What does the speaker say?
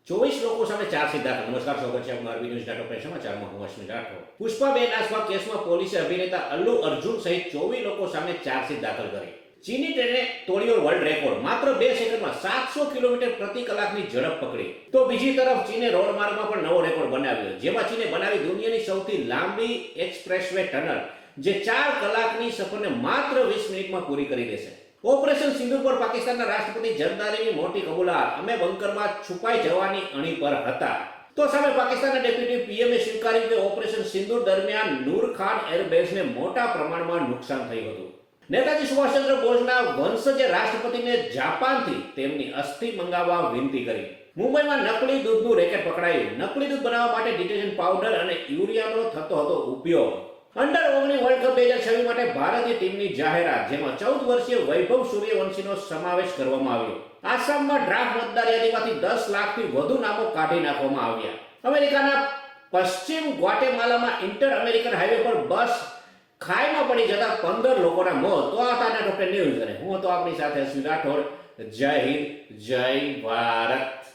24 લોકો સામે ચાર્જશીટ દાખલ. નમસ્કાર, સ્વાગત છે આપનું આરબી ન્યૂઝ ડાટા પર. સમાચારમાં હું અશ્વિન રાઠોડ. પુષ્પા 2 નાસવા કેસમાં પોલીસે અભિનેતા અલ્લુ અર્જુન સહિત 24 લોકો સામે ચાર્જશીટ દાખલ કરી. ચીની ટ્રેને તોડ્યો વર્લ્ડ રેકોર્ડ. માત્ર 2 સેકન્ડમાં 700 કિલોમીટર પ્રતિ કલાકની ઝડપ પકડી. તો બીજી તરફ ચીને રોડ માર્ગમાં પણ નવો રેકોર્ડ બનાવ્યો, જેમાં ચીને બનાવી દુનિયાની સૌથી લાંબી એક્સપ્રેસવે ટનલ, જે 4 કલાકની સફરને માત્ર 20 મિનિટમાં પૂરી કરી દેશે. ઓપરેશન સિંદૂર પર પાકિસ્તાનના રાષ્ટ્રપતિ જરદારીની મોટી કબૂલાત. અમે બંકરમાં છુપાઈ જવાની અણી પર હતા. તો સામે પાકિસ્તાનના ડેપ્યુટી પીએમએ સ્વીકાર્યું કે ઓપરેશન સિંદૂર દરમિયાન નૂર ખાન એરબેઝને મોટા પ્રમાણમાં નુકસાન થયું હતું. નેતાજી સુભાષચંદ્ર બોઝના વંશજે રાષ્ટ્રપતિને જાપાનથી તેમની અસ્થિ મંગાવવા વિનંતી કરી. મુંબઈમાં નકલી દૂધનું રેકેટ પકડાયું. નકલી દૂધ બનાવવા માટે ડિટર્જન્ટ પાવડર અને યુરિયાનો થતો હતો ઉપયોગ. અંડર 19 વર્લ્ડ કપ 2026 માટે ભારતીય ટીમની જાહેરાત, જેમાં 14 વર્ષીય વૈભવ સૂર્યવંશીનો સમાવેશ કરવામાં આવ્યો. આસામમાં ડ્રાફ્ટ મતદાર યાદીમાંથી 10 લાખથી વધુ નામો કાઢી નાખવામાં આવ્યા. અમેરિકાના પશ્ચિમ ગ્વાટેમાલામાં ઇન્ટર અમેરિકન હાઈવે પર બસ ખાઈમાં પડી જતા 15 લોકોના મોત. તો આ હતા ડોક્ટર ન્યૂઝ અને હું હતો આપની સાથે અશ્વિન રાઠોડ. જય હિન્દ, જય ભારત.